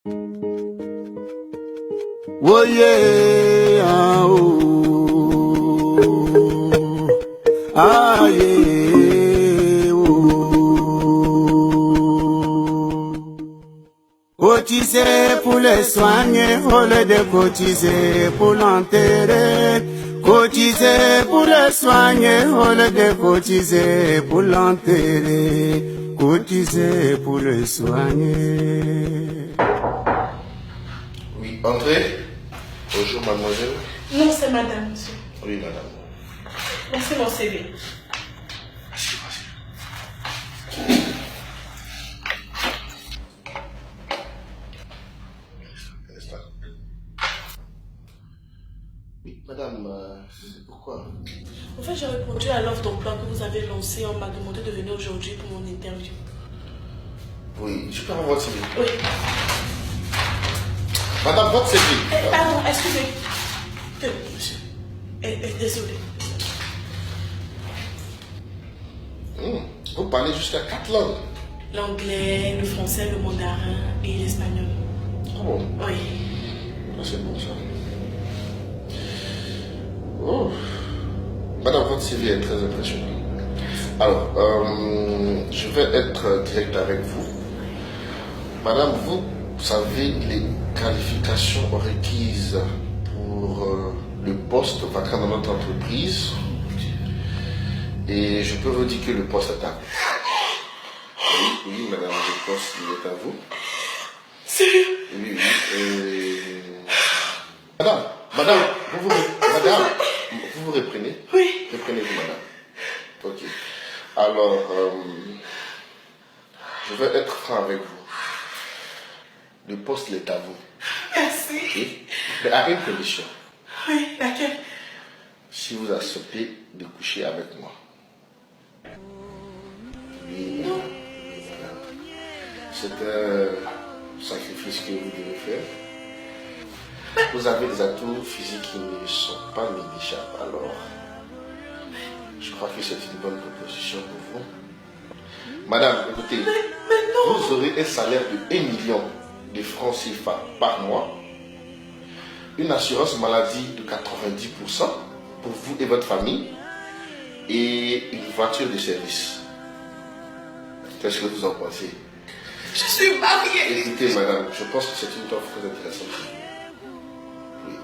Oh yeah, ah, oh, ah yeah, oh. Cotiser pour les soigner, au lieu de cotiser pour l'enterrer. Cotiser pour les soigner, au lieu de cotiser pour l'enterrer. Cotiser pour les soigner. Oui, entrez. Bonjour, mademoiselle. Non, c'est madame, monsieur. Oui, madame. Merci mon CV. Merci. Oui, madame, c'est pourquoi? En fait, j'ai répondu à l'offre d'emploi que vous avez lancée. On m'a demandé de venir aujourd'hui pour mon interview. Oui, je peux avoir votre CV. Oui. Madame, votre CV. Pardon, excusez. Monsieur. Désolé. Vous parlez jusqu'à 4 langues. L'anglais, le français, le mandarin et l'espagnol. Ah bon? Oui. Ah, c'est bon ça. Oh. Madame, votre CV est très impressionnant. Alors, je vais être direct avec vous. Madame, vous savez les qualifications requises pour le poste vacant dans notre entreprise. Et je peux vous dire que le poste est à vous. Oui, madame, le poste il est à vous. Sérieux? Oui. Madame, vous vous reprenez? Oui. Reprenez-vous, madame. Ok. Alors, je vais être franc avec vous. Le poste il est à vous. Merci. Ok? Mais à une condition. Oui, laquelle? Si vous acceptez de coucher avec moi. Oui, Non. c'est un sacrifice que vous devez faire. Vous avez des atouts physiques qui ne sont pas négligeables. Alors, je crois que c'est une bonne proposition pour vous. Madame, écoutez, Mais non. vous aurez un salaire de 1 million de francs CFA par mois, une assurance maladie de 90% pour vous et votre famille, et une voiture de service. Qu'est-ce que vous en pensez? Je suis mariée. Écoutez, madame, je pense que c'est une offre très intéressante. Oui.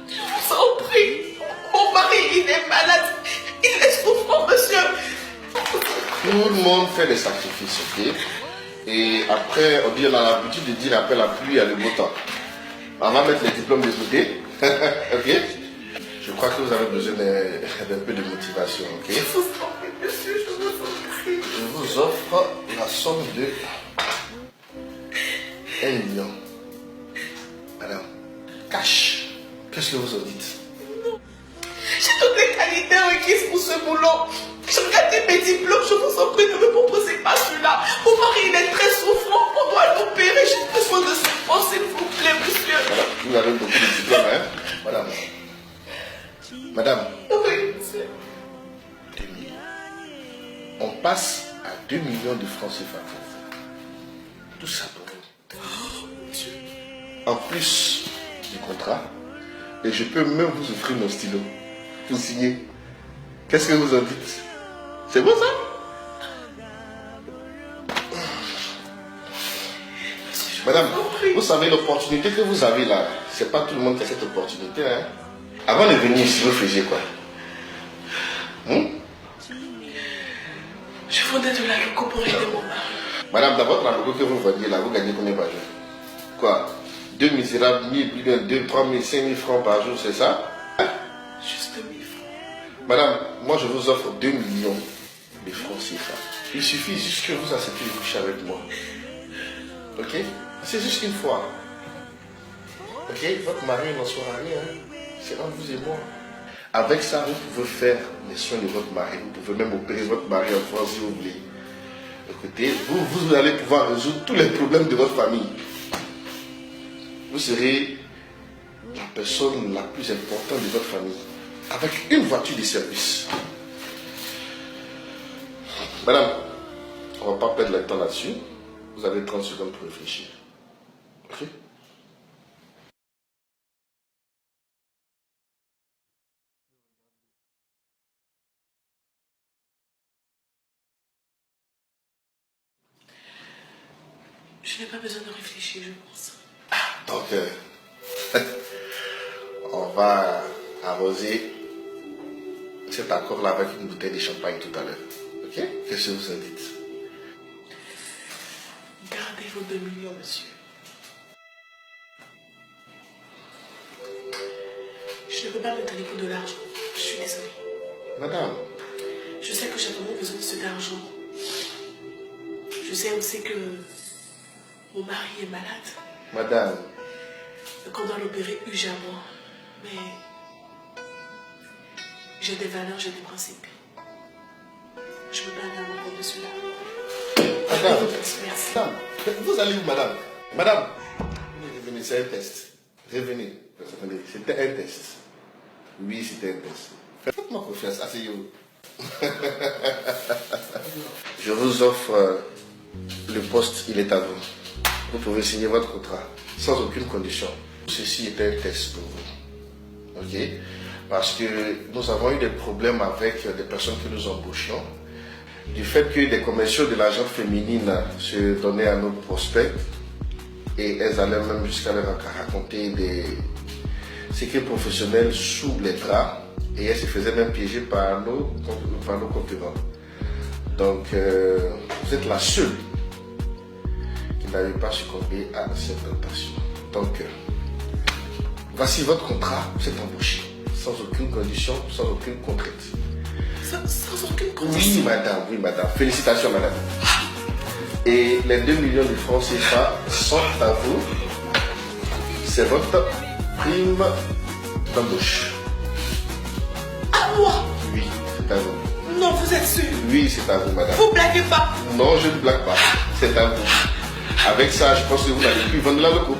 Je vous en prie. Mon mari, il est malade. Il est souffrant, monsieur. Tout le monde fait des sacrifices, ok? Et après, on a l'habitude de dire après la pluie, il y a le beau temps. On va mettre les diplômes de côté, ok? Je crois que vous avez besoin d'un peu de motivation, ok? Je vous en prie, monsieur, je vous en prie. Je vous offre la somme de 1 million. Madame, cash. Qu'est-ce que vous en dites? J'ai toutes les qualités requises pour ce boulot. J'ai regardé mes diplômes, je vous en prie, ne me proposez pas celui-là. Mon mari, il est très souffrant, on doit l'opérer. J'ai besoin de ce poste, s'il vous plaît, monsieur. Madame, vous avez beaucoup de diplômes, hein? Madame. Oui, monsieur. 2 millions. On passe à 2 millions de francs CFA. Tout ça pour vous. En plus du contrat, et je peux même vous offrir mon stylo pour signer. Qu'est-ce que vous en dites? C'est bon ça? Madame, vous savez l'opportunité que vous avez là, c'est pas tout le monde qui a cette opportunité, hein? Avant de venir ici, vous faisiez quoi? Je vendais de la loco pour aider mon mari. Madame, d'abord, la logo que vous vendiez là, vous gagnez combien par jour? Quoi? 2 misérables, 1000, plus de 2, 3 000, 5 000 francs par jour, c'est ça? Hein? Juste 1000 francs. Madame, moi je vous offre 2 millions de francs CFA. Il suffit juste que vous acceptez de coucher avec moi. Ok? C'est juste une fois. Ok? Votre mari n'en saura rien. C'est entre vous et moi. Avec ça, vous pouvez faire les soins de votre mari. Vous pouvez même opérer votre mari en France si vous voulez. Écoutez, vous allez pouvoir résoudre tous les problèmes de votre famille. Vous serez la personne la plus importante de votre famille. Avec une voiture de service. Madame, on ne va pas perdre le temps là-dessus. Vous avez 30 secondes pour réfléchir. Ok? Je n'ai pas besoin de réfléchir, je pense. Donc, on va arroser cet accord-là avec une bouteille de champagne tout à l'heure. Ok? Qu'est-ce que vous en dites? Gardez vos 2 millions, monsieur. Je ne peux pas me donner pour de l'argent. Je suis désolée. Madame. Je sais que j'ai vraiment besoin de cet argent. Je sais aussi que mon mari est malade. Madame. Qu'on doit l'opérer urgemment. Mais j'ai des valeurs, j'ai des principes. Je ne peux pas aller à l'encontre de cela. Madame. Merci. Madame. Vous allez où, madame? Madame. Revenez, c'est un test. Revenez. Attendez, c'était un test. Oui, c'était un test. Faites-moi confiance, asseyez-vous. Je vous offre le poste, il est à vous. Vous pouvez signer votre contrat sans aucune condition. Ceci est un test pour vous. Ok? Parce que nous avons eu des problèmes avec des personnes que nous embauchions. Du fait que des commerciaux de la gente féminine se donnaient à nos prospects et elles allaient même jusqu'à leur raconter des secrets professionnels sous les draps et elles se faisaient même piéger par nos concurrents. Donc, vous êtes la seule qui n'avait pas succombé à cette tentation. Donc, voici votre contrat, vous êtes embauché, sans aucune condition, sans aucune contrainte. Sans aucune condition? Oui, madame. Félicitations, madame. Et les 2 millions de francs CFA sont à vous. C'est votre prime d'embauche. À moi? Oui, c'est à vous. Non, vous êtes sûr? Oui, c'est à vous, madame. Vous blaguez pas? Non, je ne blague pas. C'est à vous. Avec ça, je pense que vous n'allez plus vendre la loco.